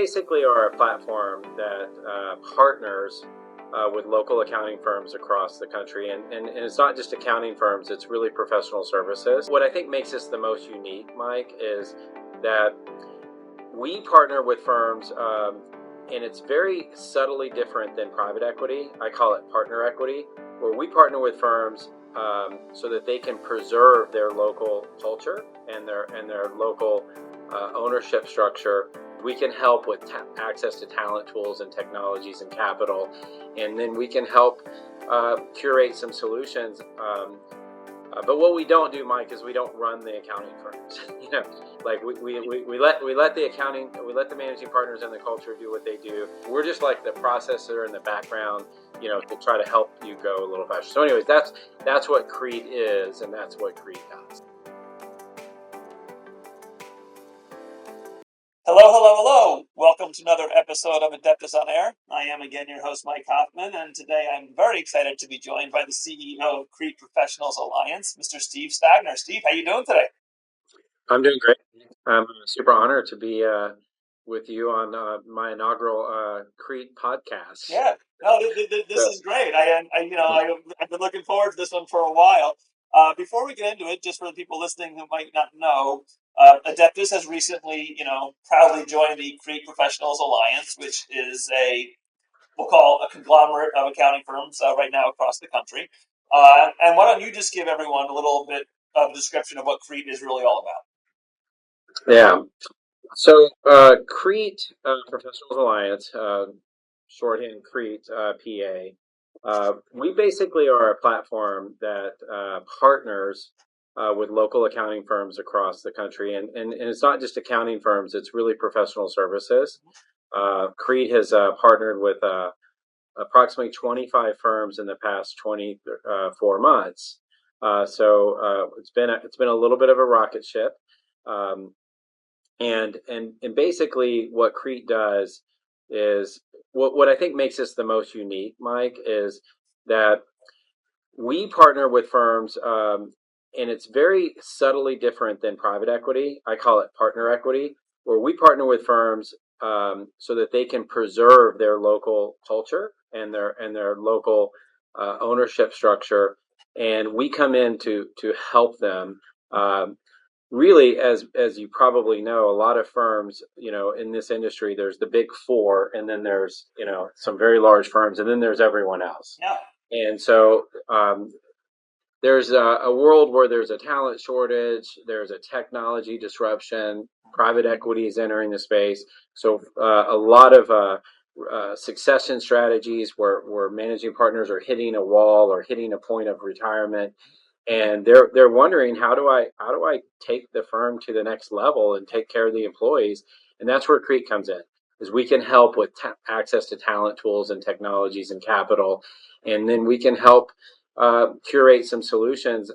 basically are a platform that partners with local accounting firms across the country. And it's not just accounting firms, it's really professional services. What I think makes us the most unique, Mike, is that we partner with firms, and it's very subtly different than private equity. I call it partner equity, where we partner with firms so that they can preserve their local culture and their local ownership structure. We can help with access to talent tools and technologies and capital, and then we can help curate some solutions. But what we don't do, Mike, is we don't run the accounting firms. Like we let the managing partners and the culture do what they do. We're just like the processor in the background, to try to help you go a little faster. So anyways, that's what Crete is, and that's what Crete does. Hello. Welcome to another episode of Adeptus On-Air. I am again your host, Mike Hoffman, and today I'm very excited to be joined by the CEO of Crete Professionals Alliance, Mr. Steve Stagner. Steve, how you doing today? I'm doing great. I'm super honored to be with you on my inaugural Crete podcast. Yeah, no, this is great. I've been looking forward to this one for a while. Before we get into it, just for the people listening who might not know, Adeptus has recently, proudly joined the Crete Professionals Alliance, which is we'll call a conglomerate of accounting firms right now across the country. And why don't you just give everyone a little bit of a description of what Crete is really all about? Yeah. So Crete Professionals Alliance, shorthand Crete, PA. We basically are a platform that partners with local accounting firms across the country, and it's not just accounting firms; it's really professional services. Crete has partnered with approximately 25 firms in the past 24 months. So it's been a little bit of a rocket ship. And basically what Crete does is what I think makes us the most unique, Mike, is that we partner with firms, and it's very subtly different than private equity. I call it partner equity, where we partner with firms so that they can preserve their local culture and their local ownership structure, and we come in to help them. Really, as you probably know, a lot of firms, in this industry, there's the big four, and then there's, some very large firms, and then there's everyone else. Yeah. And so there's a world where there's a talent shortage, there's a technology disruption, private equity is entering the space. So a lot of succession strategies where managing partners are hitting a wall or hitting a point of retirement. And they're wondering, how do I take the firm to the next level and take care of the employees? And that's where Crete comes in, is we can help with access to talent tools and technologies and capital, and then we can help curate some solutions.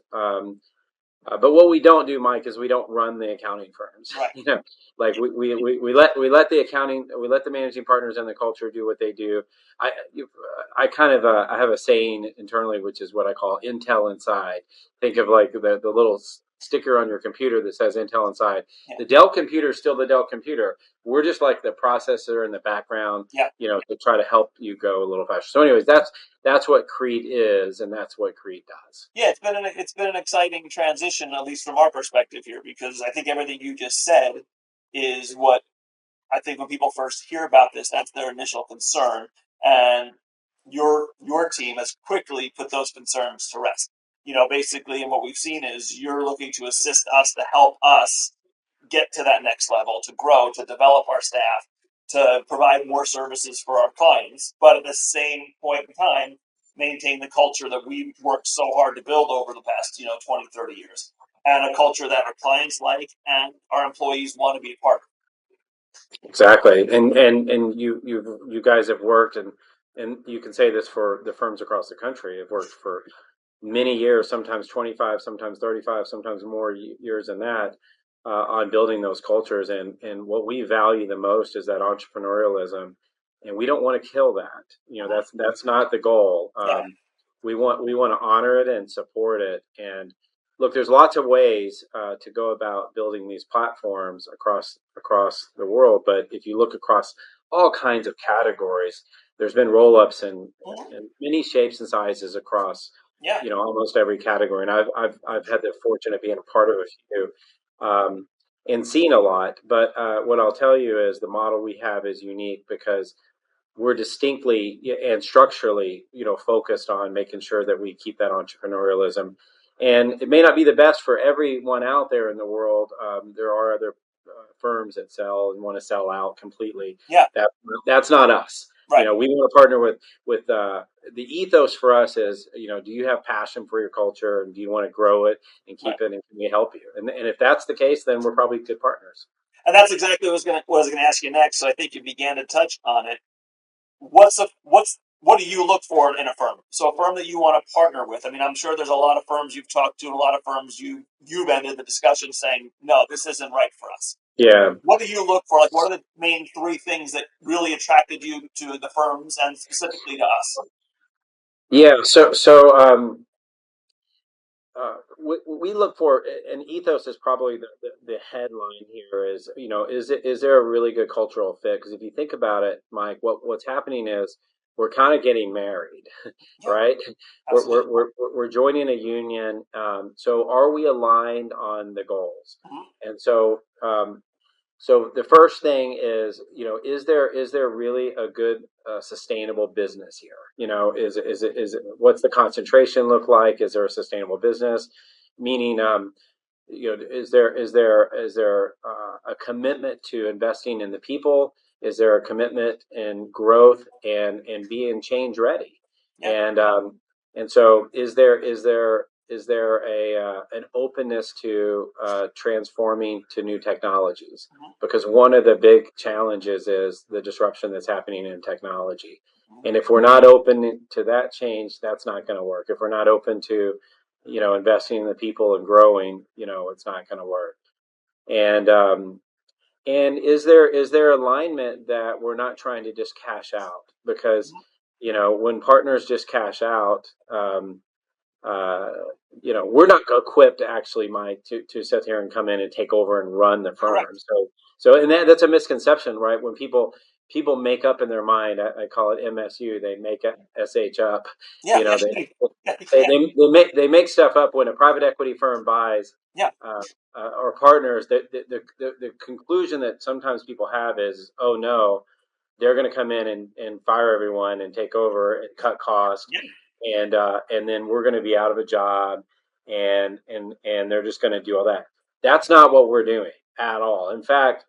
But what we don't do, Mike, is we don't run the accounting firms. Right. Like we let the managing partners and the culture do what they do. I have a saying internally, which is what I call Intel inside. Think of like the little sticker on your computer that says Intel inside. Yeah. The Dell computer is still the Dell computer. We're just like the processor in the background, yeah. To try to help you go a little faster. So anyways, that's what Crete is, and that's what Crete does. Yeah, it's been an exciting transition, at least from our perspective here, because I think everything you just said is what I think when people first hear about this, that's their initial concern. And your team has quickly put those concerns to rest. Basically, and what we've seen is you're looking to assist us, to help us get to that next level, to grow, to develop our staff, to provide more services for our clients, but at the same point in time, maintain the culture that we've worked so hard to build over the past, 20, 30 years, and a culture that our clients like and our employees want to be a part of. Exactly. And you guys have worked, and you can say this for the firms across the country, have worked for many years, sometimes 25, sometimes 35, sometimes more years than that, on building those cultures. And what we value the most is that entrepreneurialism, and we don't want to kill that. That's not the goal. Yeah. We want to honor it and support it. And Look, there's lots of ways to go about building these platforms across the world, but if you look across all kinds of categories, there's been roll-ups Mhm. in many shapes and sizes across, Yeah, almost every category. And I've had the fortune of being a part of a few, um, and seen a lot. But what I'll tell you is the model we have is unique because we're distinctly and structurally, focused on making sure that we keep that entrepreneurialism. And it may not be the best for everyone out there in the world. There are other firms that sell and want to sell out completely. yeah, That that's not us. right, We want to partner with the ethos for us is, do you have passion for your culture and do you want to grow it and right. keep it and can we help you? And if that's the case, then we're probably good partners. And that's exactly what I was going to ask you next. So I think you began to touch on it. What do you look for in a firm? So a firm that you want to partner with. I mean, I'm sure there's a lot of firms you've talked to, and a lot of firms you've ended the discussion saying, no, this isn't right for us. Yeah. What do you look for? Like, what are the main three things that really attracted you to the firms and specifically to us? Yeah. We look for, and ethos is probably the headline here is, is there a really good cultural fit? Because if you think about it, Mike, what's happening is we're kind of getting married, Yeah, right? We're, absolutely. we're, we're, we're joining a union. So are we aligned on the goals? Mm-hmm. And so the first thing is, is there really a good sustainable business here? Is it what's the concentration look like? Is there a sustainable business? Meaning, is there a commitment to investing in the people? Is there a commitment in growth and being change ready? Yeah. And so is there an openness to transforming to new technologies? Mm-hmm. Because one of the big challenges is the disruption that's happening in technology. Mm-hmm. And if we're not open to that change, that's not going to work. If we're not open to investing in the people and growing, it's not going to work. And and is there alignment that we're not trying to just cash out? Because when partners just cash out, uh, we're not equipped actually, Mike, to sit here and come in and take over and run the firm. Correct. So and that's a misconception, right? When people make up in their mind, I call it MSU. They make SH up. Yeah. You know, Yeah. they make stuff up when a private equity firm buys Yeah. uh, or partners. The conclusion that sometimes people have is, oh no, they're going to come in and fire everyone and take over and cut costs, Yeah. and then we're going to be out of a job, and they're just going to do all that. That's not what we're doing at all. In fact,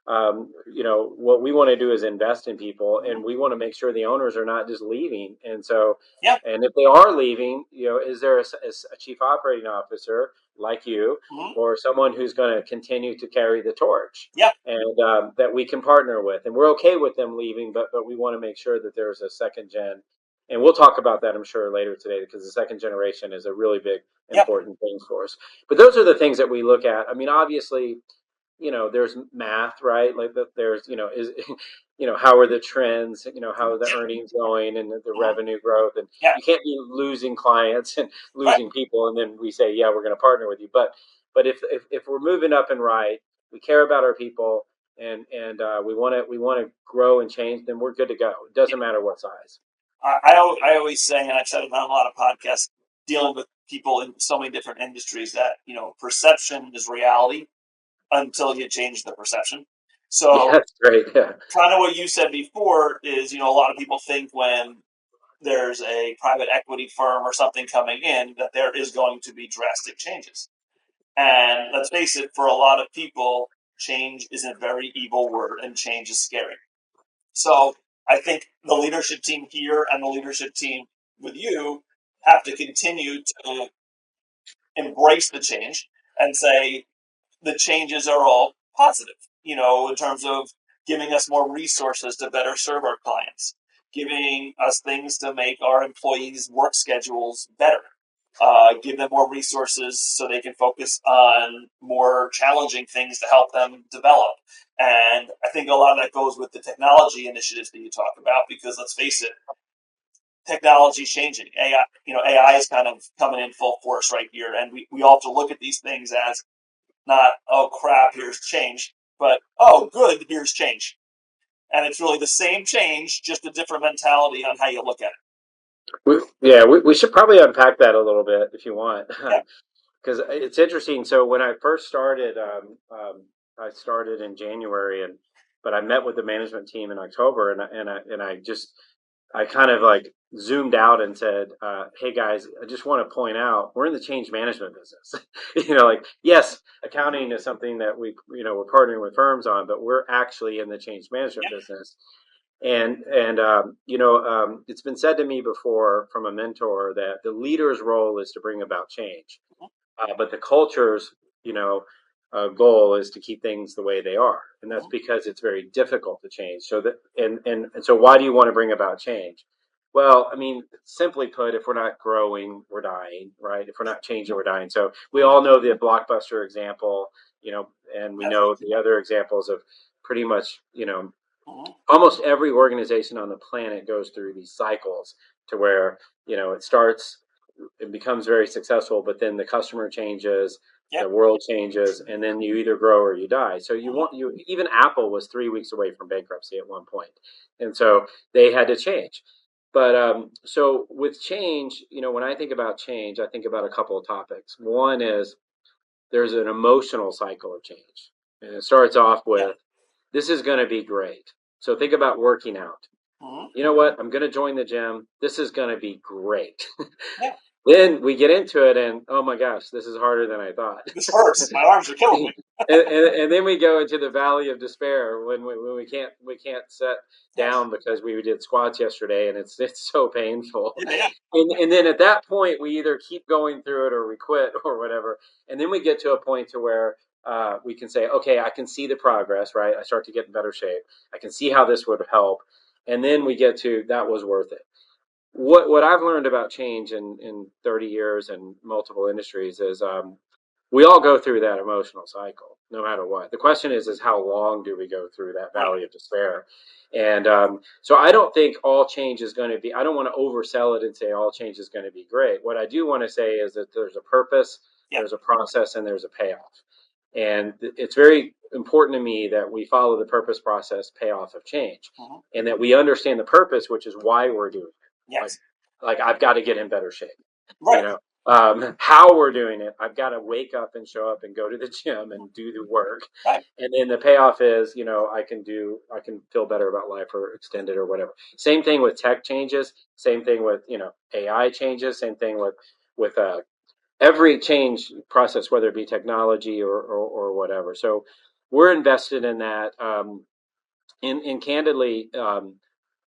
what we want to do is invest in people, Mm-hmm. and we want to make sure the owners are not just leaving. And so, Yeah. and if they are leaving, is there a chief operating officer like you, Mm-hmm. or someone who's going to continue to carry the torch, Yeah. and that we can partner with? And we're okay with them leaving, but we want to make sure that there's a second gen. And we'll talk about that, I'm sure, later today, because the second generation is a really big, Yeah. important thing for us. But those are the things that we look at. I mean, obviously, there's math, right? Like that there's, is, how are the trends, how are the earnings going and the Mm-hmm. revenue growth? And Yeah. you can't be losing clients and Right. losing people. And then we say, yeah, we're going to partner with you. But if we're moving up and right, we care about our people and we want to grow and change, then we're good to go. It doesn't matter what size. I always say, and I've said it on a lot of podcasts, dealing with people in so many different industries, that perception is reality until you change the perception. Yeah, So that's great. Yeah. kind of what you said before is, a lot of people think when there's a private equity firm or something coming in that there is going to be drastic changes. And let's face it, for a lot of people, change is a very evil word and change is scary. So I think the leadership team here and the leadership team with you have to continue to embrace the change and say the changes are all positive, in terms of giving us more resources to better serve our clients, giving us things to make our employees' work schedules better, give them more resources so they can focus on more challenging things to help them develop. And I think a lot of that goes with the technology initiatives that you talk about, because let's face it, technology's changing. AI is kind of coming in full force right here, and we all have to look at these things as not, oh crap, here's change, but oh good, here's change. And it's really the same change, just a different mentality on how you look at We should probably unpack that a little bit if you want, it. because it's interesting. So when I first started, I started in January, but I met with the management team in October, and I kind of like zoomed out and said, "Hey guys, I just want to point out we're in the change management business. Like yes, accounting is something that we're partnering with firms on, but we're actually in the change management Yeah. business." And it's been said to me before from a mentor that the leader's role is to bring about change, but the culture's goal is to keep things the way they are, and that's because it's very difficult to change. So that and so why do you want to bring about change? Well, I mean, simply put, if we're not growing, we're dying, right? If we're not changing, we're dying. So we all know the Blockbuster example, and we know the other examples of pretty much, almost every organization on the planet goes through these cycles to where, it starts, it becomes very successful, but then the customer changes, the world changes, and then you either grow or you die. So even Apple was 3 weeks away from bankruptcy at one point, and so they had to change. But so with change, when I think about change, I think about a couple of topics. One is there's an emotional cycle of change, and it starts off with this is going to be great. So think about working out. You know what? I'm going to join the gym. This is going to be great. Yeah. Then we get into it, and oh my gosh, this is harder than I thought. This hurts. My arms are killing me. and then we go into the valley of despair when we can't sit down because we did squats yesterday, and it's so painful. Yeah. And then at that point, we either keep going through it or we quit or whatever. And then we get to a point to where we can say, okay, I can see the progress, right? I start to get in better shape. I can see how this would help. And then we get to that was worth it. What I've learned about change in 30 years and multiple industries is we all go through that emotional cycle, no matter what. The question is how long do we go through that valley of despair? And so I don't think all change is going to be, I don't want to oversell it and say all change is going to be great. What I do want to say is that there's a purpose, there's a process, and there's a payoff. And it's very important to me that we follow the purpose, process, payoff of change, and that we understand the purpose, which is why we're doing it. Yes. Like I've got to get in better shape. Right. How we're doing it, I've got to wake up and show up and go to the gym and do the work. Right. And then the payoff is, I can feel better about life or extend it or whatever. Same thing with tech changes. Same thing with, AI changes. Same thing with every change process, whether it be technology or whatever. So we're invested in that. And candidly,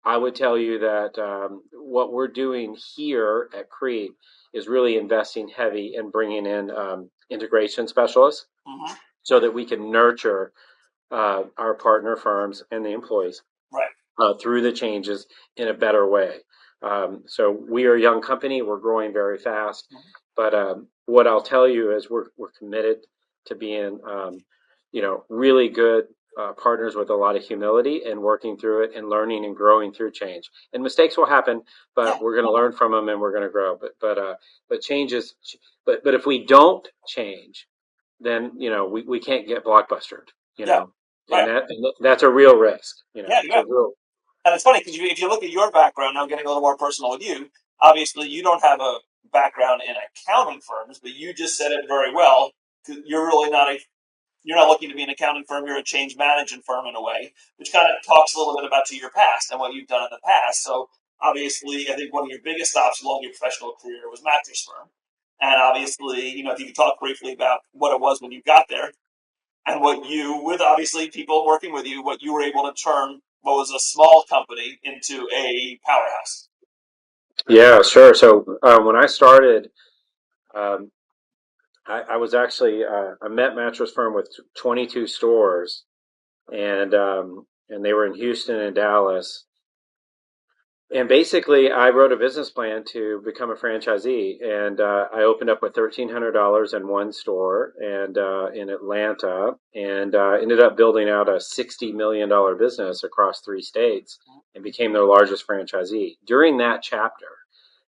I would tell you that what we're doing here at Crete is really investing heavy in bringing in integration specialists so that we can nurture our partner firms and the employees through the changes in a better way. So we are a young company. We're growing very fast. But what I'll tell you is we're committed to being, really good partners with a lot of humility and working through it and learning and growing through change. And mistakes will happen, but we're going to learn from them and we're going to grow. But changes. But if we don't change, then we can't get blockbustered. And that's a real risk. And it's funny because if you look at your background, now getting a little more personal with you, obviously you don't have a background in accounting firms, but you just said it very well. You're really you're not looking to be an accounting firm. You're a change management firm in a way, which kind of talks a little bit about your past and what you've done in the past. So obviously, I think one of your biggest stops along your professional career was Mattress Firm. And obviously, if you could talk briefly about what it was when you got there and what you, with obviously people working with you, what you were able to turn what was a small company into a powerhouse. Yeah, sure. So when I started, I was actually I met Mattress Firm with 22 stores, and they were in Houston and Dallas. And basically, I wrote a business plan to become a franchisee, and I opened up with $1,300 in one store and in Atlanta, and ended up building out a $60 million business across 3 states and became their largest franchisee. During that chapter,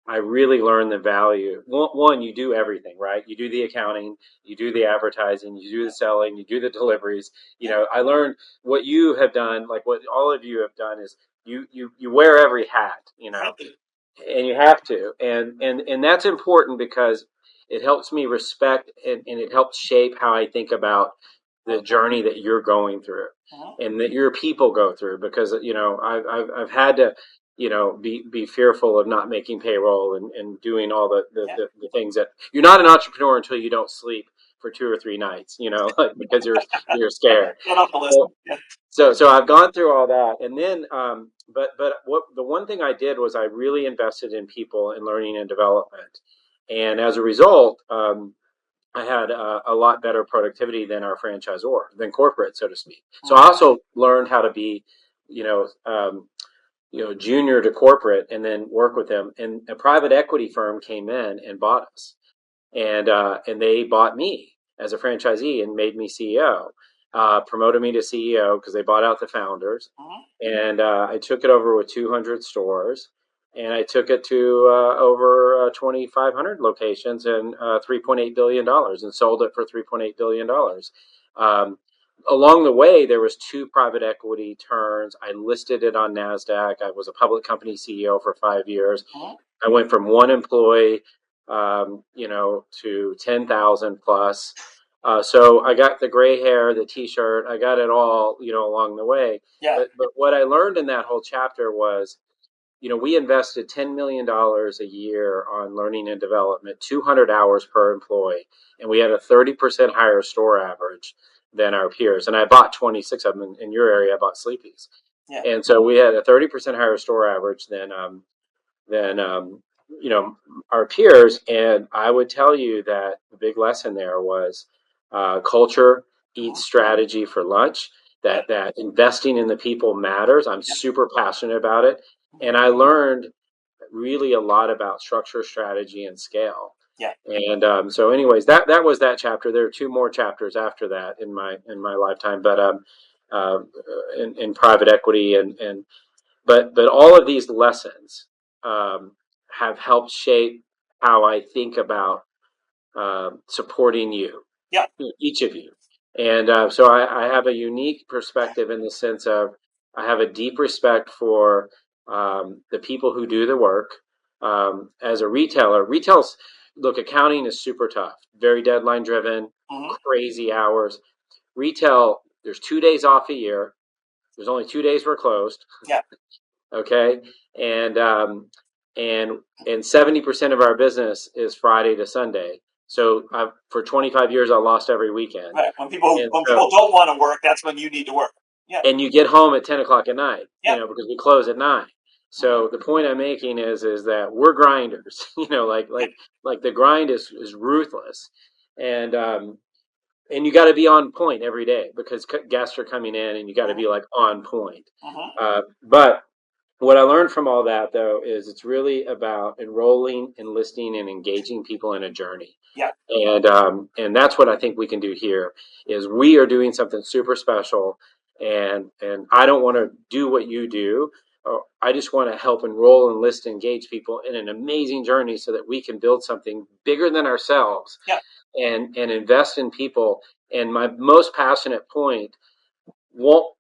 I really learned the value. One, you do everything, right? You do the accounting, you do the advertising, you do the selling, you do the deliveries. I learned what you have done, like what all of you have done, is you wear every hat, and you have to, and that's important because it helps me respect and it helps shape how I think about the journey that you're going through and that your people go through, because I've had to be fearful of not making payroll and doing all the things that you're not an entrepreneur until you don't sleep for 2 or 3 nights, because you're scared. Get off the list. So I've gone through all that, and then but what the one thing I did was I really invested in people and learning and development, and as a result, I had a lot better productivity than our franchisor, than corporate, so to speak. So I also learned how to be, junior to corporate, and then work with them. And a private equity firm came in and bought us, and they bought me as a franchisee and made me CEO. Promoted me to CEO because they bought out the founders, and I took it over with 200 stores, and I took it to over 2,500 locations and $3.8 billion, and sold it for $3.8 billion. Along the way, there was 2 private equity turns. I listed it on NASDAQ. I was a public company CEO for 5 years. I went from 1 employee, to 10,000 plus. So I got the gray hair, the T-shirt, I got it all, along the way. Yeah. But what I learned in that whole chapter was, we invested $10 million a year on learning and development, 200 hours per employee, and we had a 30% higher store average than our peers. And I bought 26 of them in your area. I bought Sleepy's, and so we had a 30% higher store average than our peers. And I would tell you that the big lesson there was culture eats strategy for lunch. That investing in the people matters. I'm super passionate about it, and I learned really a lot about structure, strategy, and scale. Yeah. And so, anyways, that was that chapter. There are 2 more chapters after that in my lifetime, but in private equity, but all of these lessons have helped shape how I think about supporting you, each of you. And so I have a unique perspective in the sense of I have a deep respect for the people who do the work. As a retailer, look, accounting is super tough, very deadline driven, crazy hours. Retail, there's 2 days off a year. There's only 2 days we're closed. Yeah. Okay. And 70% of our business is Friday to Sunday. So for 25 years, I lost every weekend. Right. When people don't want to work, that's when you need to work. Yeah. And you get home at 10 o'clock at night, because we close at 9. So the point I'm making is that we're grinders, like the grind is ruthless. And you got to be on point every day because guests are coming in, and you got to be like on point. But what I learned from all that, though, is it's really about enrolling, enlisting, and engaging people in a journey. Yeah. And that's what I think we can do here. Is we are doing something super special, and I don't want to do what you do. I just want to help enroll, enlist, engage people in an amazing journey so that we can build something bigger than ourselves. Yeah. And invest in people. And my most passionate point we'll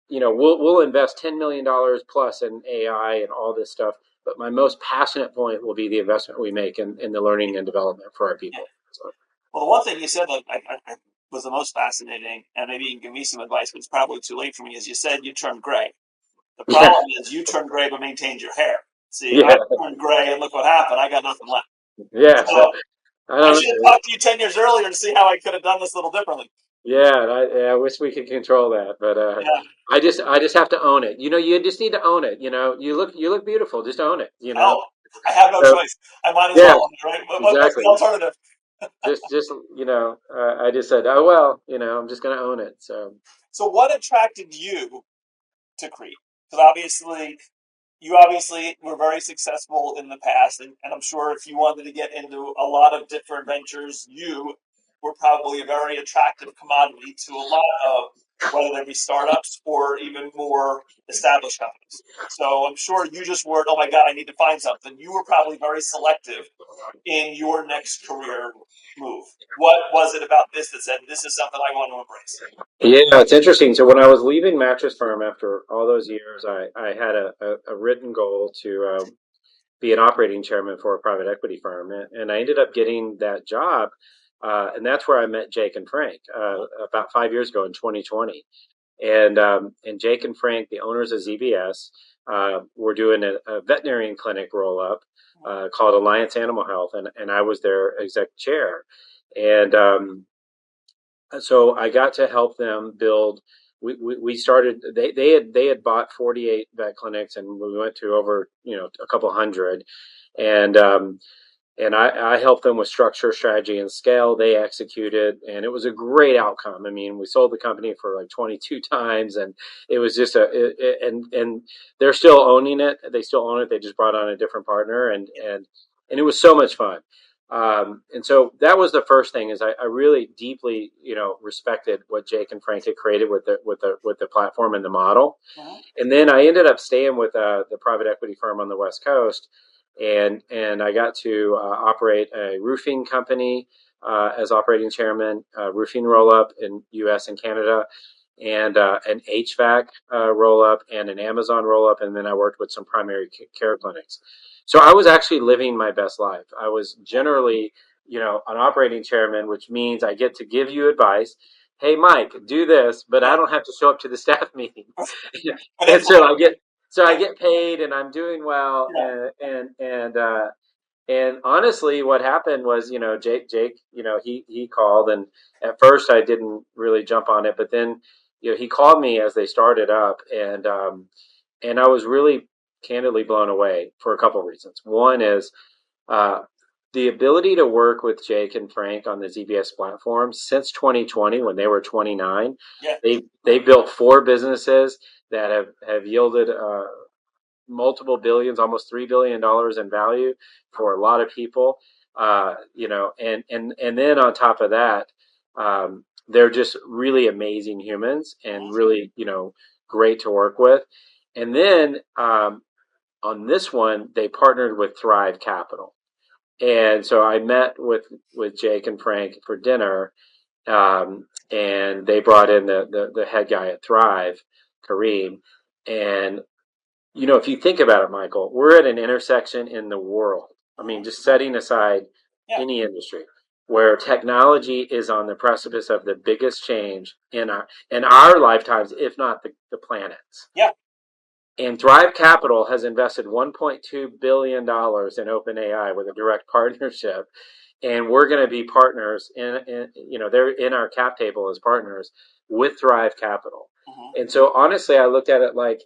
invest $10 million plus in AI and all this stuff. But my most passionate point will be the investment we make in the learning and development for our people. So. Well, the one thing you said that I was the most fascinating, and maybe you can give me some advice, but it's probably too late for me, is you said you turned gray. The problem is you turned gray but maintained your hair. See, I turned gray and look what happened. I got nothing left. Yeah. So I should have talked to you 10 years earlier to see how I could have done this a little differently. Yeah, I wish we could control that, but I just have to own it. You just need to own it. You look beautiful. Just own it. Oh, I have no choice. I might as well, right? What's the alternative? just I just said, oh well, I'm just going to own it. So what attracted you to Crete? Because you obviously were very successful in the past, and I'm sure if you wanted to get into a lot of different ventures, you were probably a very attractive commodity to a lot of whether they be startups or even more established companies. So I'm sure you just weren't, oh my God, I need to find something. You were probably very selective in your next career move. What was it about this that said, this is something I want to embrace? Yeah, it's interesting. So when I was leaving Mattress Firm after all those years, I had a written goal to be an operating chairman for a private equity firm, and I ended up getting that job, and that's where I met Jake and Frank about 5 years ago in 2020. And Jake and Frank, the owners of ZBS, were doing a veterinarian clinic roll up called Alliance Animal Health, and I was their exec chair, and so I got to help them build. We started. They had bought 48 vet clinics, and we went to over a couple hundred, and I helped them with structure, strategy, and scale. They executed, and it was a great outcome. I mean, we sold the company for like 22 times, and it was just and they're still owning it. They still own it. They just brought on a different partner, and it was so much fun. And so that was the first thing is I really deeply, respected what Jake and Frank had created with the platform and the model. And then I ended up staying with the private equity firm on the West Coast, and I got to operate a roofing company as operating chairman, roofing roll up in U.S. and Canada, and an HVAC roll up and an Amazon roll up, and then I worked with some primary care clinics. So I was actually living my best life. I was generally, an operating chairman, which means I get to give you advice. Hey, Mike, do this, but I don't have to show up to the staff meeting. And so I get paid, and I'm doing well, and honestly, what happened was, Jake, he called, and at first I didn't really jump on it, but then, he called me as they started up, and I was really candidly blown away for a couple of reasons. One is uh, the ability to work with Jake and Frank on the ZBS platform since 2020, when they were 29. Yeah. They built 4 businesses that have yielded multiple billions, almost $3 billion in value for a lot of people. And then on top of that, they're just really amazing humans and really, great to work with. And then on this one, they partnered with Thrive Capital. And so I met with Jake and Frank for dinner, and they brought in the head guy at Thrive, Kareem. And if you think about it, Michael, we're at an intersection in the world. I mean, just setting aside any industry where technology is on the precipice of the biggest change in our lifetimes, if not the planet's. Yeah. And Thrive Capital has invested $1.2 billion in OpenAI with a direct partnership. And we're going to be partners they're in our cap table as partners with Thrive Capital. And so honestly, I looked at it like,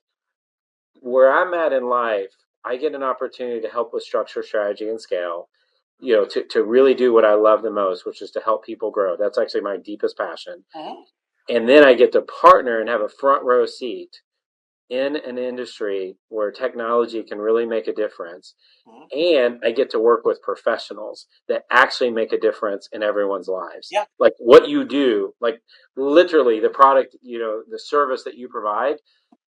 where I'm at in life, I get an opportunity to help with structure, strategy, and scale, to really do what I love the most, which is to help people grow. That's actually my deepest passion. And then I get to partner and have a front row seat in an industry where technology can really make a difference. And I get to work with professionals that actually make a difference in everyone's lives. Yeah. Like what you do, like literally the product, the service that you provide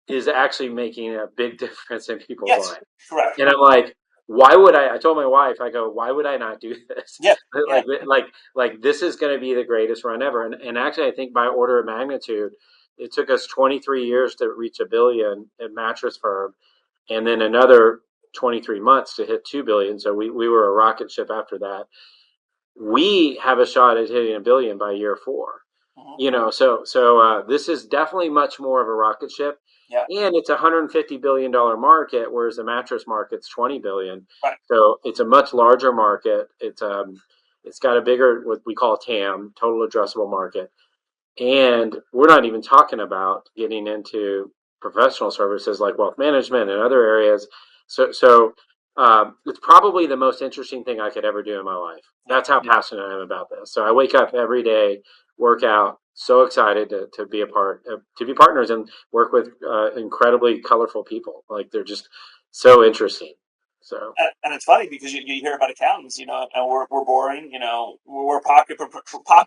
is actually making a big difference in people's lives. Correct. And I'm like, why would I told my wife, I go, why would I not do this? Yeah. Like this is going to be the greatest run ever. And actually, I think by order of magnitude, it took us 23 years to reach $1 billion at Mattress Firm, and then another 23 months to hit $2 billion. So we were a rocket ship after that. We have a shot at hitting $1 billion by year 4. So this is definitely much more of a rocket ship. Yeah. And it's a $150 billion market, whereas the mattress market's $20 billion. Right. So it's a much larger market. It's got a bigger, what we call TAM, total addressable market. And we're not even talking about getting into professional services like wealth management and other areas. So it's probably the most interesting thing I could ever do in my life. That's how passionate I am about this. So I wake up every day, work out, so excited to be to be partners and work with incredibly colorful people. Like they're just so interesting. So And it's funny because you hear about accountants, and we're boring, we're pocket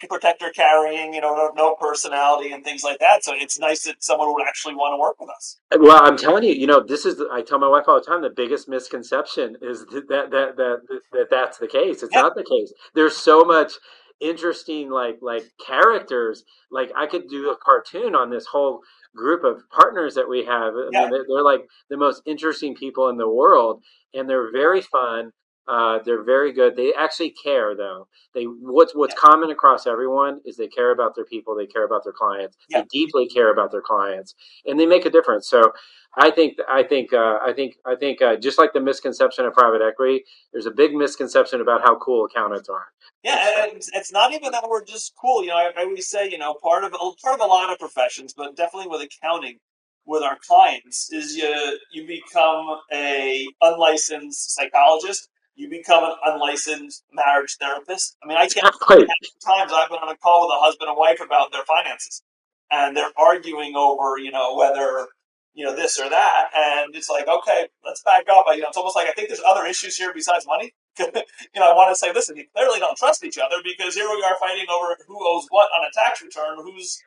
protector carrying, no personality and things like that. So it's nice that someone would actually want to work with us. well, I'm telling you, this is I tell my wife all the time, the biggest misconception is that's the case. It's Yeah, not the case. There's so much interesting like characters. Like I could do a cartoon on this whole group of partners that we have. I yeah, mean, they're like the most interesting people in the world, and they're very fun. They're very good. They actually care, though. What's yeah, common across everyone is they care about their people. They care about their clients. yeah, They deeply care about their clients, and they make a difference. So I think just like the misconception of private equity, there's a big misconception about how cool accountants are. yeah. And it's not even that we're just cool. I always say, part of a lot of professions, but definitely with accounting, with our clients, is you become a unlicensed psychologist. You become an unlicensed marriage therapist. I mean, I can't Exactly. times I've been on a call with a husband and wife about their finances, and they're arguing over, whether this or that, and it's like, okay, let's back up. It's almost like I think there's other issues here besides money. I want to say, listen, you clearly don't trust each other because here we are fighting over who owes what on a tax return. Who's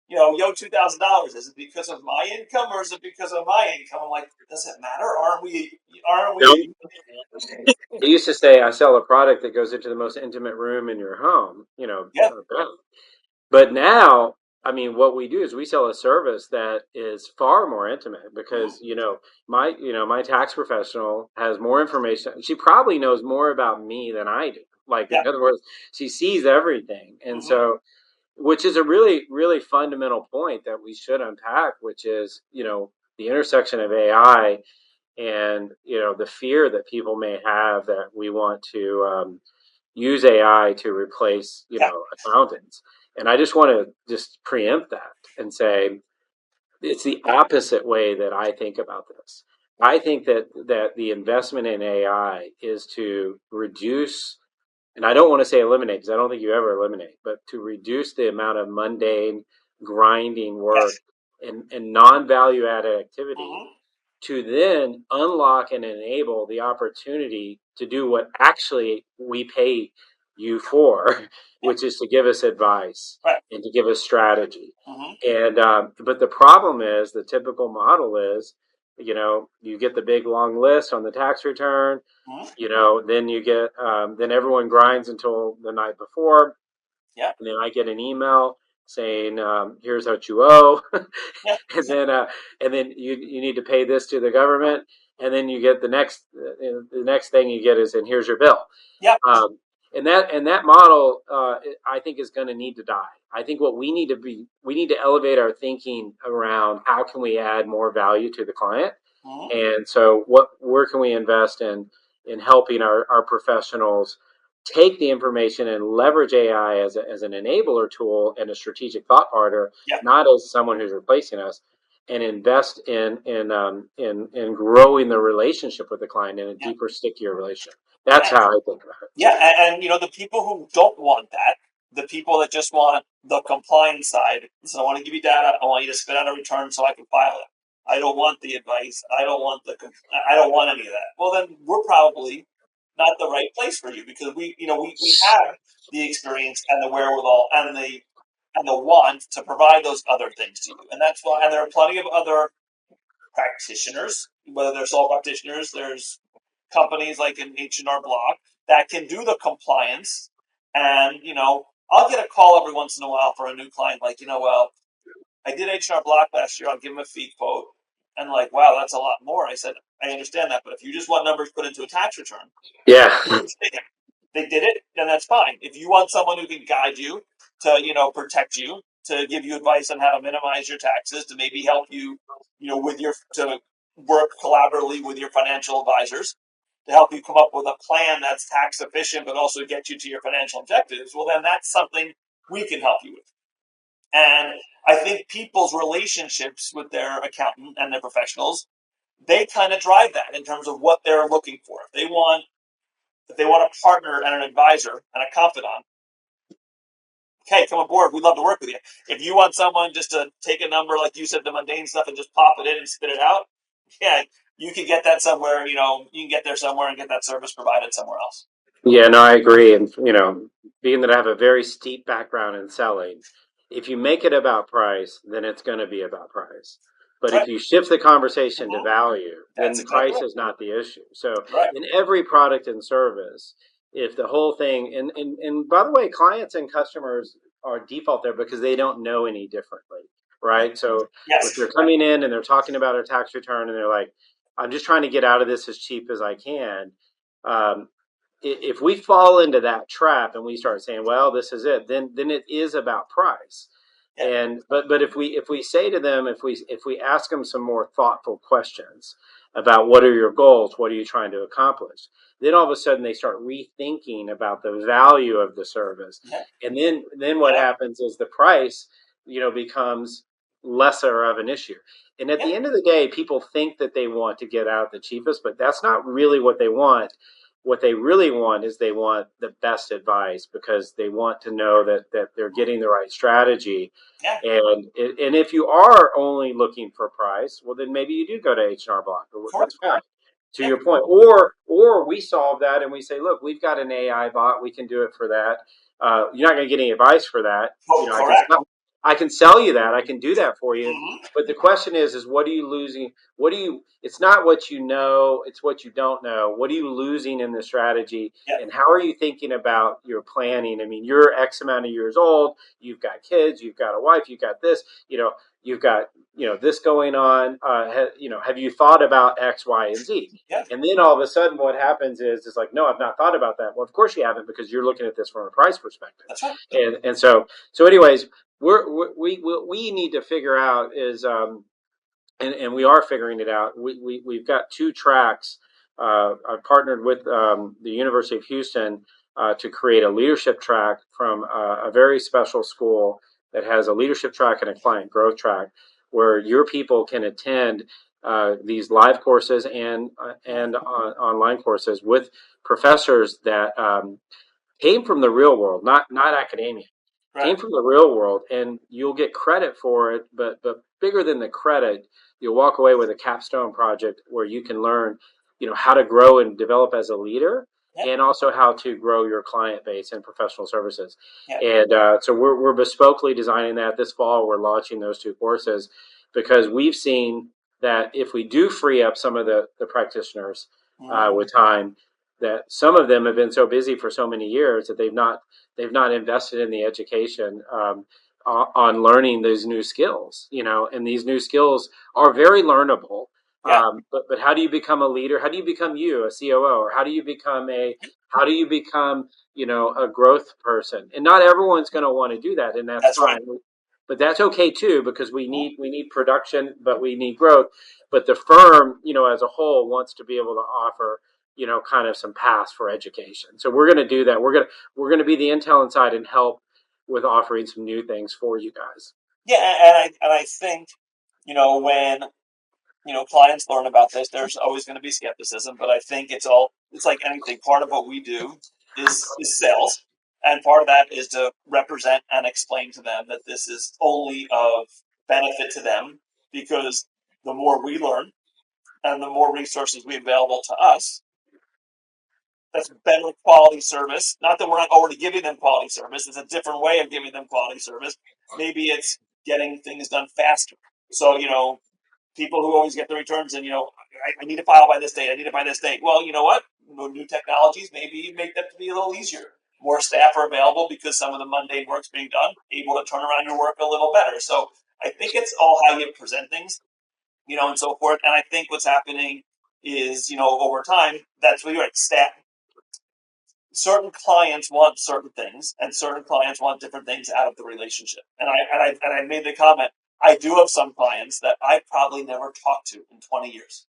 yo $2,000? Is it because of my income or is it because of my income? I'm like, does it matter? Aren't we? Aren't Nope. we? I used to say I sell a product that goes into the most intimate room in your home, Yeah. but now, I mean, what we do is we sell a service that is far more intimate Mm-hmm. because, my tax professional has more information. She probably knows more about me than I do. Like, Yeah. in other words, she sees everything. And Mm-hmm. so, which is a really, really fundamental point that we should unpack, which is, the intersection of AI and, the fear that people may have that we want to use AI to replace, Yeah. accountants. And I just want to just preempt that and say it's the opposite way that I think about this. I think that the investment in AI is to reduce, and I don't want to say eliminate because I don't think you ever eliminate, but to reduce the amount of mundane, grinding work Yes. and non-value added activity Mm-hmm. to then unlock and enable the opportunity to do what actually we pay you for, Yeah. which is to give us advice Right. and to give us strategy. Mm-hmm. And but the problem is the typical model is, you get the big long list on the tax return. Mm-hmm. Then you get then everyone grinds until the night before, Yeah. and then I get an email saying, "Here's what you owe," Yeah. and then you need to pay this to the government, and then you get the next thing you get is, and here's your bill. Yeah. And that model, I think, is going to need to die. I think what we need to elevate our thinking around how can we add more value to the client, Mm-hmm. and so where can we invest in helping our professionals take the information and leverage AI as an enabler tool and a strategic thought partner, Yeah. not as someone who's replacing us, and invest in growing the relationship with the client in a Yeah. deeper, stickier relationship. That's Yeah. how I think about it. Yeah. And the people who don't want that, the people that just want the compliance side, so I want to give you data. I want you to spit out a return so I can file it. I don't want the advice. I don't want any of that. Well, then we're probably not the right place for you because we have the experience and the wherewithal and the want to provide those other things to you. And that's why, and there are plenty of other practitioners, whether they're sole practitioners, there's companies like an H&R Block that can do the compliance. And, I'll get a call every once in a while for a new client, like, well, I did H&R Block last year. I'll give them a fee quote. And like, wow, that's a lot more. I said, I understand that. But if you just want numbers put into a tax return, Yeah. they did it, then that's fine. If you want someone who can guide you to, protect you, to give you advice on how to minimize your taxes, to maybe help you, to work collaboratively with your financial advisors, to help you come up with a plan that's tax efficient, but also get you to your financial objectives, well, then that's something we can help you with. And I think people's relationships with their accountant and their professionals, they kind of drive that in terms of what they're looking for. If they want a partner and an advisor and a confidant, okay, come aboard. We'd love to work with you. If you want someone just to take a number, like you said, the mundane stuff, and just pop it in and spit it out, yeah, you can get that somewhere. You can get there somewhere and get that service provided somewhere else. Yeah, no, I agree. And, being that I have a very steep background in selling, if you make it about price, then it's going to be about price. But That's if right. you shift the conversation to Mm-hmm. value, That's then exactly price right. is not the issue. So Right. in every product and service, if the whole thing, and by the way, clients and customers are default there because they don't know any differently, right? So if they're Yes. coming in and they're talking about a tax return and they're like, I'm just trying to get out of this as cheap as I can. Um, if we fall into that trap and we start saying, well, this is it, then it is about price. Yeah. But if we say to them, if we ask them some more thoughtful questions about what are your goals, what are you trying to accomplish, then all of a sudden they start rethinking about the value of the service. Yeah. And then what Yeah. happens is the price, becomes lesser of an issue. And at Yeah. the end of the day, people think that they want to get out the cheapest, but that's not really what they want. What they really want is they want the best advice because they want to know that they're getting the right strategy. Yeah. And if you are only looking for price, well, then maybe you do go to H&R Block. Correct. That's fine. To Yeah. your point, or we solve that and we say, look, we've got an AI bot, we can do it for that. You're not going to get any advice for that. Oh, correct. I can sell you that. I can do that for you. Mm-hmm. But the question is what are you losing? It's not what you know, it's what you don't know. What are you losing in the strategy? Yeah. And how are you thinking about your planning? I mean, you're X amount of years old, you've got kids, you've got a wife, you've got this, you've got, this going on. Have you thought about X, Y, and Z? Yeah. And then all of a sudden what happens is it's like, no, I've not thought about that. Well, of course you haven't because you're looking at this from a price perspective. That's right. And so anyways, we need to figure out is and we are figuring it out. We've got two tracks. I've partnered with the University of Houston to create a leadership track from a very special school that has a leadership track and a client growth track, where your people can attend these live courses and online courses with professors that came from the real world, not academia, Right. came from the real world, and you'll get credit for it. But bigger than the credit, you'll walk away with a capstone project where you can learn, how to grow and develop as a leader, Yeah. and also how to grow your client base and professional services. Yeah. And so we're bespokely designing that this fall. We're launching those two courses because we've seen that if we do free up some of the practitioners Mm-hmm. with time, that some of them have been so busy for so many years that they've not invested in the education on learning those new skills, and these new skills are very learnable. Yeah. But how do you become a leader? How do you become a COO, or how do you become, a growth person? And not everyone's going to want to do that, and that's That's right. fine. But that's okay too, because we Mm-hmm. need production, but we need growth. But the firm, as a whole, wants to be able to offer, kind of some paths for education. So we're going to do that. We're going to be the intel inside and help with offering some new things for you guys. Yeah, and I think when clients learn about this, there's always going to be skepticism, but I think it's like anything. Part of what we do is sales, and part of that is to represent and explain to them that this is only of benefit to them, because the more we learn and the more resources we available to us, that's better quality service. Not that we're not already giving them quality service. It's a different way of giving them quality service. Maybe it's getting things done faster. So, people who always get the returns and, I need to file by this date. I need it by this date. Well, you know what? New technologies maybe make that to be a little easier. More staff are available because some of the mundane work's being done, able to turn around your work a little better. So I think it's all how you present things, and so forth. And I think what's happening is, over time, that's what you're at. Certain clients want certain things, and certain clients want different things out of the relationship. And I made the comment. I do have some clients that I probably never talked to in 20 years.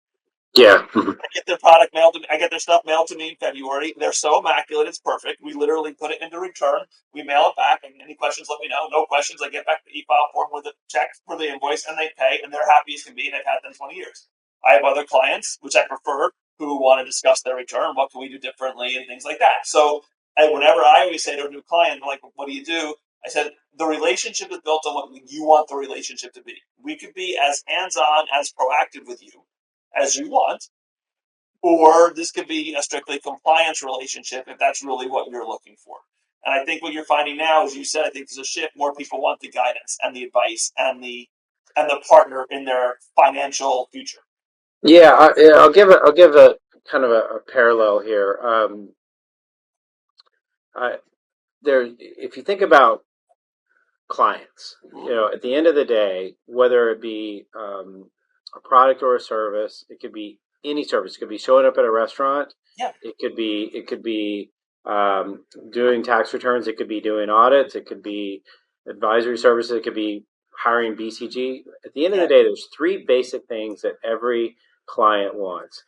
Yeah. I get their product mailed to me. I get their stuff mailed to me in February. They're so immaculate, it's perfect. We literally put it into return. We mail it back, and any questions, let me know. No questions. I get back the e-file form with a check for the invoice, and they pay, and they're happy as can be. And I've had them 20 years. I have other clients, which I prefer, who want to discuss their return. What can we do differently, and things like that. So, whenever I always say to a new client, like, "What do you do?" I said, the relationship is built on what you want the relationship to be. We could be as hands-on, as proactive with you as you want, or this could be a strictly compliance relationship if that's really what you're looking for. And I think what you're finding now, as you said, I think there's a shift. More people want the guidance and the advice and the partner in their financial future. Yeah, I'll give a kind of a parallel here. If you think about clients, at the end of the day, whether it be a product or a service, it could be any service. It could be showing up at a restaurant. Yeah. It could be doing tax returns. It could be doing audits. It could be advisory services. It could be hiring BCG. At the end of the day, there's three basic things that every client wants.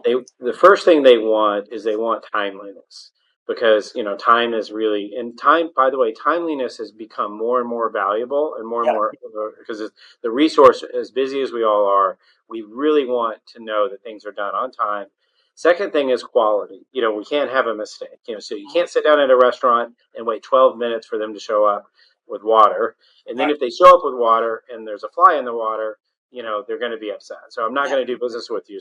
The first thing they want is they want timeliness, because time is really, and time, by the way, timeliness has become more and more valuable and more and more, because the resource, as busy as we all are, we really want to know that things are done on time. Second thing is quality. We can't have a mistake. So you can't sit down at a restaurant and wait 12 minutes for them to show up with water, and then if they show up with water and there's a fly in the water, they're going to be upset. So I'm not going to do business with you.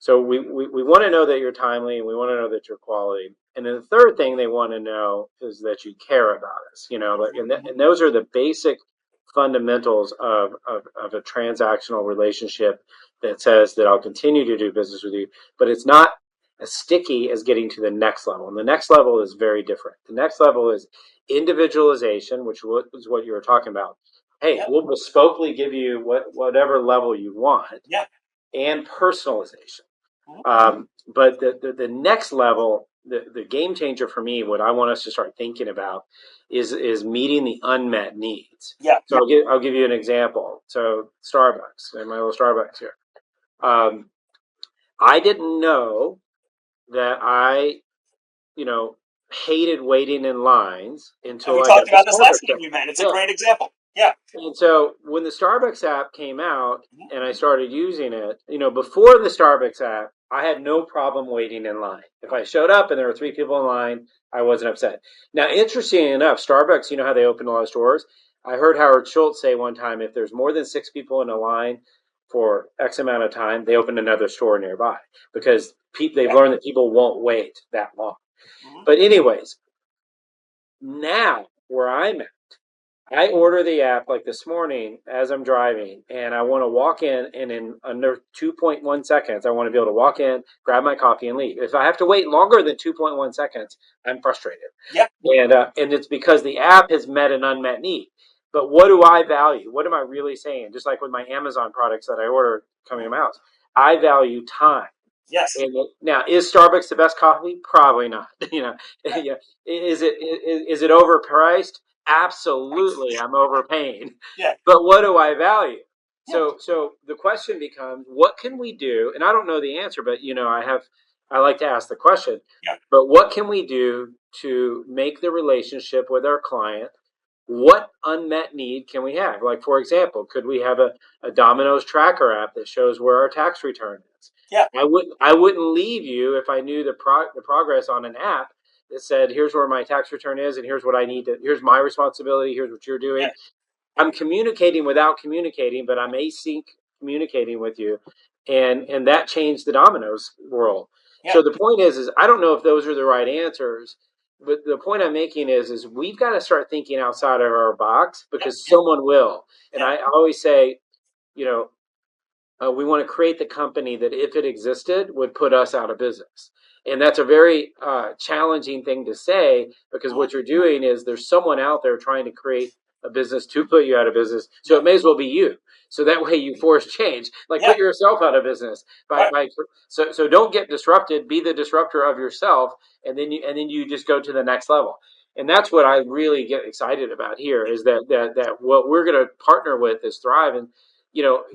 So we want to know that you're timely, and we want to know that you're quality. And then the third thing they want to know is that you care about us. And those are the basic fundamentals of a transactional relationship that says that I'll continue to do business with you, but it's not as sticky as getting to the next level. And the next level is very different. The next level is individualization, which is what you were talking about. Hey, we'll bespokely give you whatever level you want, and personalization. But the next level, the game changer for me, what I want us to start thinking about is meeting the unmet needs. So I'll give you an example. So Starbucks, my little Starbucks here. I didn't know that I hated waiting in lines until we I talked got about the this last Starbucks time we met. It's a great example. And so when the Starbucks app came out and I started using it, before the Starbucks app, I had no problem waiting in line. If I showed up and there were 3 people in line, I wasn't upset. Now, interestingly enough, Starbucks, how they open a lot of stores? I heard Howard Schultz say one time, if there's more than 6 people in a line for X amount of time, they open another store nearby, because they've learned that people won't wait that long. But anyways, now where I'm at, I order the app like this morning as I'm driving, and I want to walk in, and in under 2.1 seconds, I want to be able to walk in, grab my coffee, and leave. If I have to wait longer than 2.1 seconds, I'm frustrated. And it's because the app has met an unmet need. But what do I value? What am I really saying? Just like with my Amazon products that I order coming to my house, I value time. And now, is Starbucks the best coffee? Probably not. Is it overpriced? Absolutely, I'm overpaying. But what do I value? So the question becomes, what can we do? And I don't know the answer, but I like to ask the question. But what can we do to make the relationship with our client? What unmet need can we have? Like, for example, could we have a Domino's tracker app that shows where our tax return is? I wouldn't leave you if I knew the progress on an app that said, here's where my tax return is, and here's what I need to, here's my responsibility, here's what you're doing. I'm communicating without communicating, but I'm async communicating with you. And that changed the Domino's world. So the point is I don't know if those are the right answers, but the point I'm making is we've got to start thinking outside of our box, because someone will. And I always say, we want to create the company that, if it existed, would put us out of business. And that's a very challenging thing to say, because what you're doing is there's someone out there trying to create a business to put you out of business. So it may as well be you. So that way you force change, like put yourself out of business. So don't get disrupted. Be the disruptor of yourself, and then you just go to the next level. And that's what I really get excited about here, is that what we're going to partner with is Thrive. And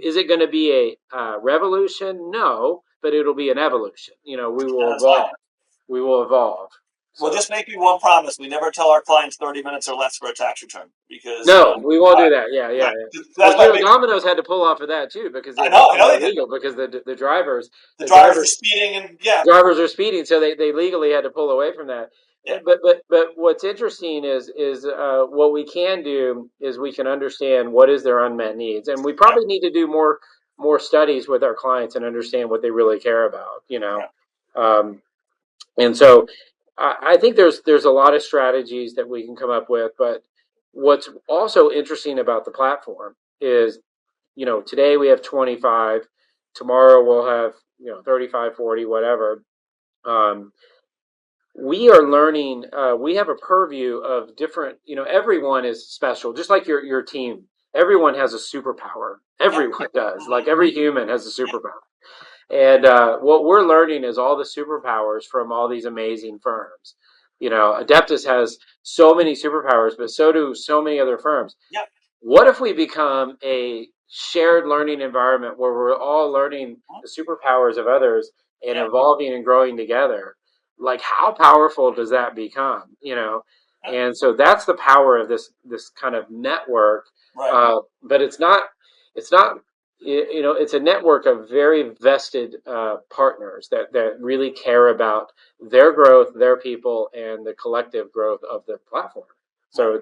is it going to be a revolution? No, but it'll be an evolution. We will evolve. We will evolve. Well, just make me one promise: we never tell our clients 30 minutes or less for a tax return, because we won't do that. Yeah. Well, Domino's had to pull off of that too, because I know they illegal, because the drivers are speeding, and drivers are speeding, so they legally had to pull away from that. But what's interesting is what we can do is we can understand what is their unmet needs, and we probably need to do more more studies with our clients and understand what they really care about, Yeah. and so I think there's a lot of strategies that we can come up with. But what's also interesting about the platform is, today we have 25, tomorrow we'll have 35, 40, whatever. Um, we are learning. We have a purview of different. Everyone is special, just like your team. Everyone has a superpower. Yeah. Everyone does. Like every human has a Yeah. superpower. And what we're learning is all the superpowers from all these amazing firms. Adeptus has so many superpowers, but so do so many other firms. Yeah. What if we become a shared learning environment where we're all learning the superpowers of others and Yeah. evolving and growing together? Like, how powerful does that become? Yeah. And so that's the power of this kind of network. Right. But it's not it's a network of very vested partners that really care about their growth, their people, and the collective growth of the platform. Right. So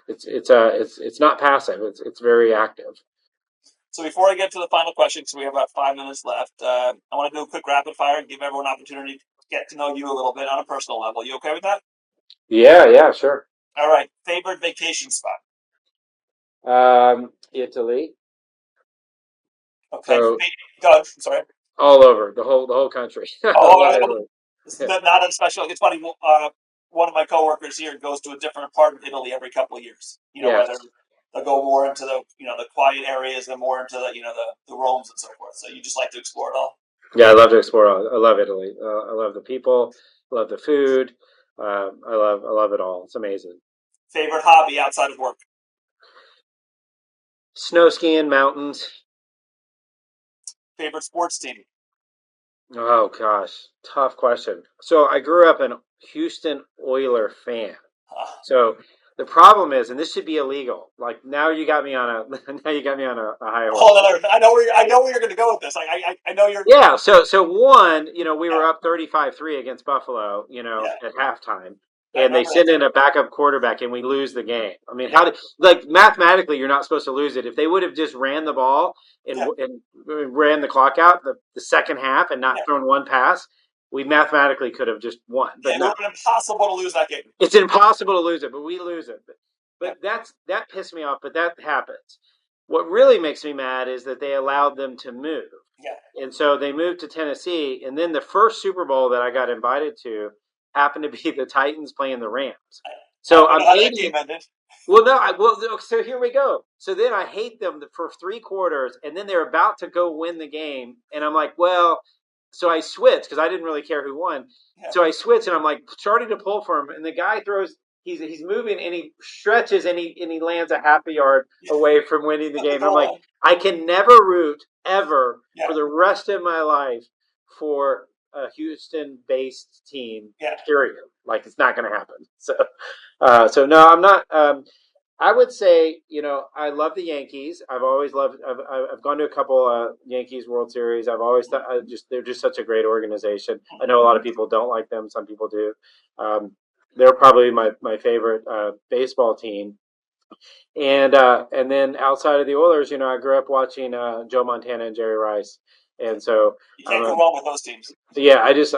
it's not passive. It's very active. So before I get to the final question, because we have about 5 minutes left, I want to do a quick rapid fire and give everyone an opportunity to get to know you a little bit on a personal level. You okay with that? Yeah, sure. All right. Favorite vacation spot? Italy. Okay. So Go ahead. I'm sorry. all over the whole country. I love Oh, Italy. this is not a special. It's funny. One of my coworkers here goes to a different part of Italy every couple of years. Yes. Whether they'll go more into the quiet areas and more into the Romes and so forth. So you just like to explore it all. Yeah, I love to explore. I love Italy. I love the people. I love the food. I love it all. It's amazing. Favorite hobby outside of work? Snow skiing, mountains. Favorite sports team? Oh gosh, tough question. So I grew up a Houston Oiler fan. Uh, So the problem is, and this should be illegal. Like now you got me on a now you got me on a high horse. Hold on, I know where you're going to go with this. I know you're. Yeah. So one, we Yeah, were up 35-3 against Buffalo, yeah. at halftime, I and they remember that send in too. a backup quarterback, and we lose the game. I mean, Yeah, how did like mathematically you're not supposed to lose it. If they would have just ran the ball yeah, and ran the clock out the second half and not yeah, thrown one pass, we mathematically could have just won. yeah. But It would no, have been impossible to lose that game. it's impossible to lose it, but we lose it. Yeah, But that pissed me off. But that happens. What really makes me mad is that they allowed them to move, yeah. and so they moved to Tennessee. And then the first Super Bowl that I got invited to happened to be the Titans playing the Rams. I So don't I'm know how that hating. game ended. Well, no, so here we go. So then I hate them for 3 quarters, and then they're about to go win the game, and I'm like, well, so I switch because I didn't really care who won. Yeah, So I switch, and I'm like starting to pull for him, and the guy throws. He's moving, and he stretches, and he lands a half a yard yeah. away from winning the At the game. And I'm goal like, line. I can never root ever Yeah, for the rest of my life for a Houston-based team. yeah. Period. Like it's not going to happen. So no, I'm not. I would say, I love the Yankees. I've always loved. I've gone to a couple Yankees World Series. I've always thought they're just such a great organization. I know a lot of people don't like them. Some people do. Um, they're probably my favorite baseball team. And then outside of the Oilers, I grew up watching Joe Montana and Jerry Rice, and so You I'm can't a go wrong with those teams. yeah. I just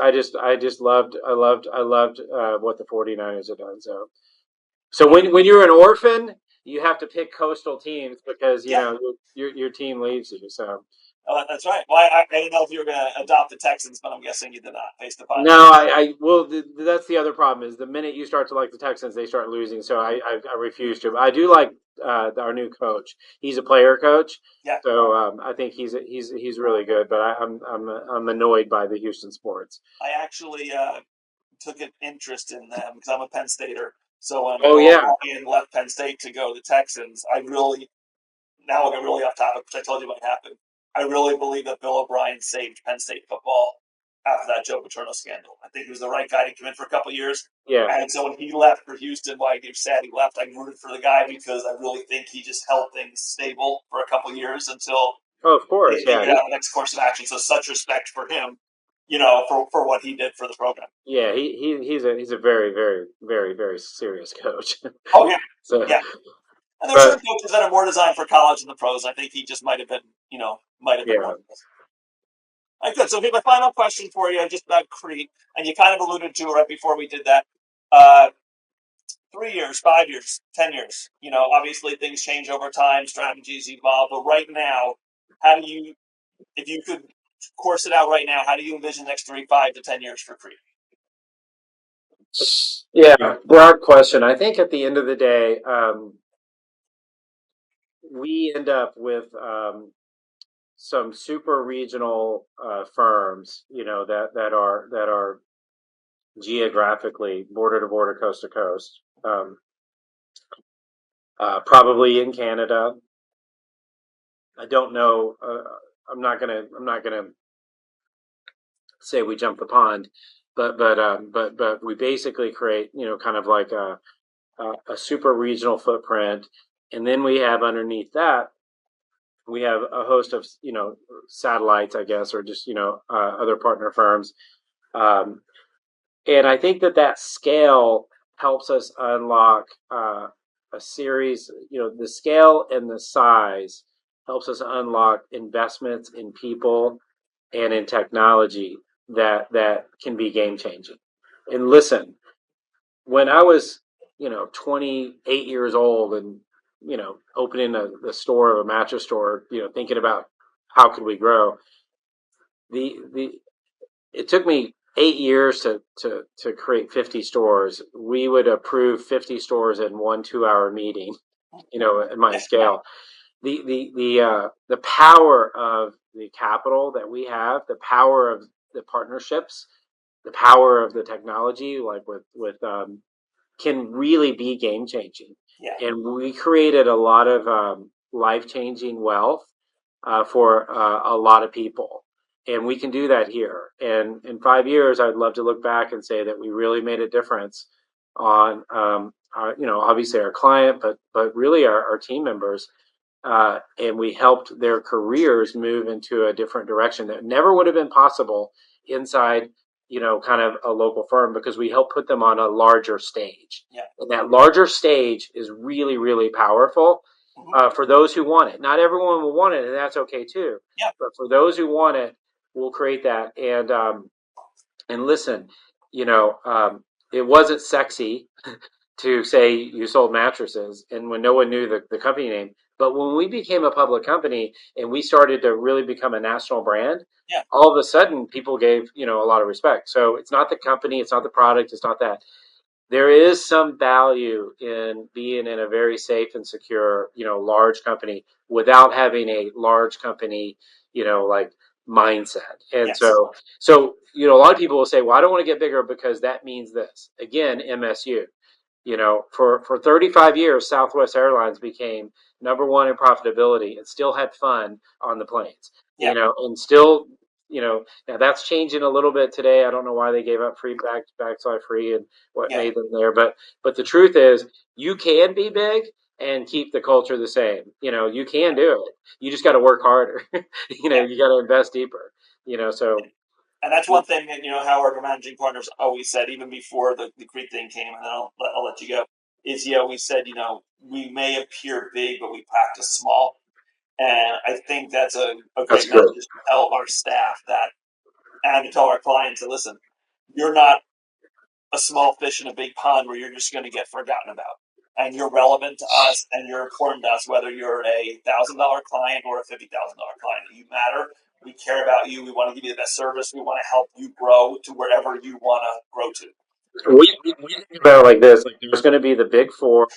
loved what the 49ers have done. So I, when you're an orphan, you have to pick coastal teams because yeah. your team leaves you. So That's right. Well, I didn't know if you were going to adopt the Texans, but I'm guessing you did not, based upon your. no, I well that's the other problem is the minute you start to like the Texans, they start losing. So I refuse to. I do like our new coach. He's a player coach, Yeah, so I think he's really good. But I'm annoyed by the Houston sports. I actually took an interest in them because I'm a Penn Stater. So when Oh Bill yeah, O'Brien left Penn State to go to the Texans, I really now we'll get really off topic, which I told you might happen. I really believe that Bill O'Brien saved Penn State football after that Joe Paterno scandal. I think he was the right guy to come in for a couple of years. yeah. And so when he left for Houston, why he sad he left, I rooted for the guy because I really think he just held things stable for a couple of years until Oh, of they course, yeah. figured out the next course of action. So such respect for him, for what he did for the program. He's a very very very very serious coach. Oh yeah, So yeah. And there are But certain coaches that are more designed for college than the pros. I think he just might have been, might have been one yeah, of those. All right, good. So, my final question for you, just about Crete, and you kind of alluded to it right before we did that. Uh, 3 years, 5 years, 10 years. Obviously things change over time, strategies evolve. But right now, how do you, if you could course it out right now, how do you envision the next 3, 5 to 10 years for Crete? yeah, broad question. I think at the end of the day, we end up with some super regional firms, that are geographically border to border, coast to coast. Probably in Canada. I don't know. I'm not gonna say we jump the pond, but we basically create, kind of like a super regional footprint, and then we have underneath that we have a host of, satellites, I guess, or just, other partner firms. Um, and I think that scale helps us unlock a series. The scale and the size helps us unlock investments in people and in technology that can be game changing. And listen, when I was, 28 years old and, opening the store of a mattress store, thinking about how could we grow, the it took me 8 years to create 50 stores. We would approve 50 stores in 1 2 hour meeting, at my scale. The power of the capital that we have, the power of the partnerships, the power of the technology, like with can really be game changing. Yeah. And we created a lot of life changing wealth for a lot of people. And we can do that here. And in 5 years, I'd love to look back and say that we really made a difference on, obviously our client, but really our team members. And we helped their careers move into a different direction that never would have been possible inside, kind of a local firm, because we help put them on a larger stage. Yeah. And that larger stage is really, really powerful for those who want it. Not everyone will want it, and that's okay too. Yeah. But for those who want it, we'll create that. And listen, it wasn't sexy to say you sold mattresses, and when no one knew the company name. But when we became a public company and we started to really become a national brand, Yeah. all of a sudden people gave, a lot of respect. So it's not the company, it's not the product, it's not that. There is some value in being in a very safe and secure, large company without having a large company, like mindset. And Yes. so, a lot of people will say, well, I don't want to get bigger because that means this. Again, MSU. For 35 years, Southwest Airlines became number one in profitability and still had fun on the planes. Yeah. And still, now that's changing a little bit today. I don't know why they gave up free backside free and what Yeah. made them there, but the truth is, you can be big and keep the culture the same. You can do it. You just got to work harder. Yeah. You got to invest deeper. So And that's one thing that, Howard, our managing partners, always said, even before the Crete thing came, and then I'll let you go, is he always said, we may appear big, but we practice small. And I think that's a that's great good. message to tell our staff that, and to tell our clients that, listen, you're not a small fish in a big pond where you're just going to get forgotten about. And you're relevant to us, and you're important to us, whether you're $1,000 client or a $50,000 client. You matter. We care about you. We want to give you the best service. We want to help you grow to wherever you want to grow to. We think about it like this: like there's going to be the big four,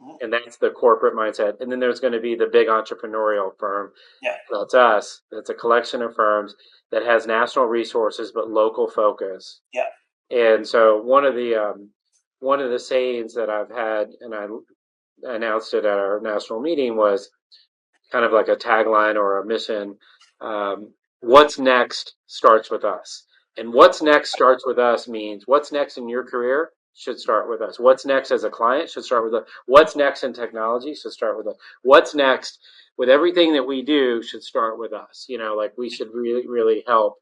Mhm. and that's the corporate mindset, and then there's going to be the big entrepreneurial firm. Yeah. That's us. That's a collection of firms that has national resources but local focus. Yeah. And so one of the sayings that I've had, and I announced it at our national meeting, was kind of like a tagline or a mission. What's next starts with us. And what's next starts with us means what's next in your career should start with us. What's next as a client should start with us. What's next in technology should start with us. What's next with everything that we do should start with us. Like we should really, really help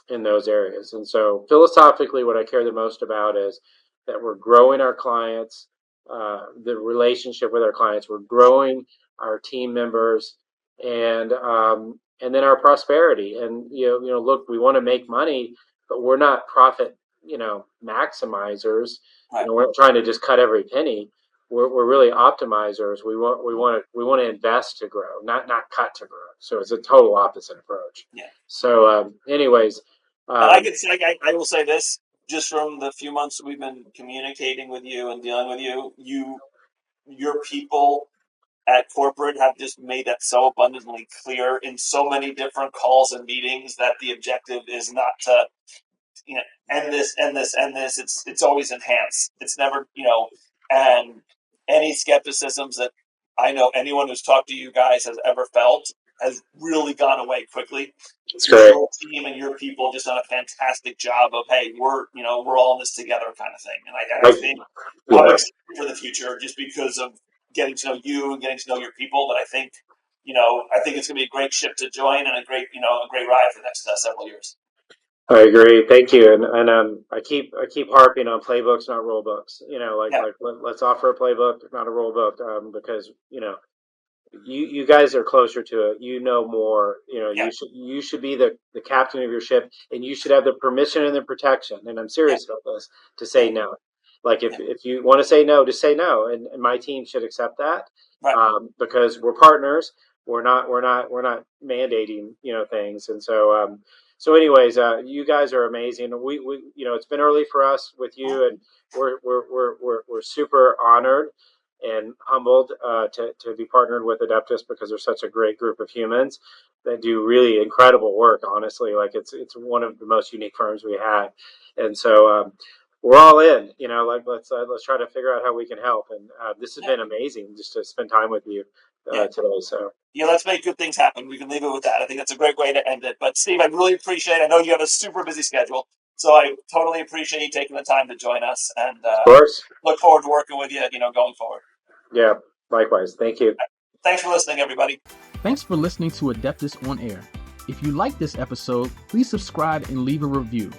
in those areas. And so philosophically, what I care the most about is that we're growing our clients, the relationship with our clients. We're growing our team members, and then our prosperity. And look, we want to make money, but we're not profit maximizers. Right. We're not trying to just cut every penny. We're really optimizers. We want to invest to grow, not cut to grow. So it's a total opposite approach. Yeah. So, anyways, and I will say this, just from the few months we've been communicating with you and dealing with your people at corporate have just made that so abundantly clear in so many different calls and meetings that the objective is not to end this. It's always enhance. It's never and any skepticisms that I know anyone who's talked to you guys has ever felt has really gone away quickly. That's great. Your team and your people just done a fantastic job of, hey, we're all in this together kind of thing. And I think I'm excited for the future just because of getting to know you and getting to know your people. That I think it's going to be a great ship to join and a great ride for the next several years. I agree. Thank you. And I keep harping on playbooks, not rule books. Let's offer a playbook, not a rule book, because you guys are closer to it. You know more. You should be the captain of your ship, and you should have the permission and the protection. And I'm serious about this, to say no. Like if you want to say no, just say no, and my team should accept that, because we're partners. We're not mandating things, and so. So, anyways, you guys are amazing. We it's been early for us with you, and we're super honored and humbled to be partnered with Adeptus, because they're such a great group of humans that do really incredible work. Honestly, like it's one of the most unique firms we have, and so we're all in. Let's try to figure out how we can help. And this has been amazing just to spend time with you today. So. Yeah, let's make good things happen. We can leave it with that. I think that's a great way to end it. But Steve, I really appreciate it. I know you have a super busy schedule, so I totally appreciate you taking the time to join us. And of course, look forward to working with you, going forward. Yeah, likewise. Thank you. Thanks for listening, everybody. Thanks for listening to Adeptus On-Air. If you like this episode, please subscribe and leave a review.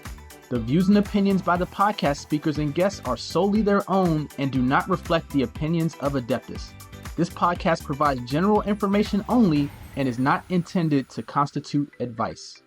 The views and opinions by the podcast speakers and guests are solely their own and do not reflect the opinions of Adeptus. This podcast provides general information only and is not intended to constitute advice.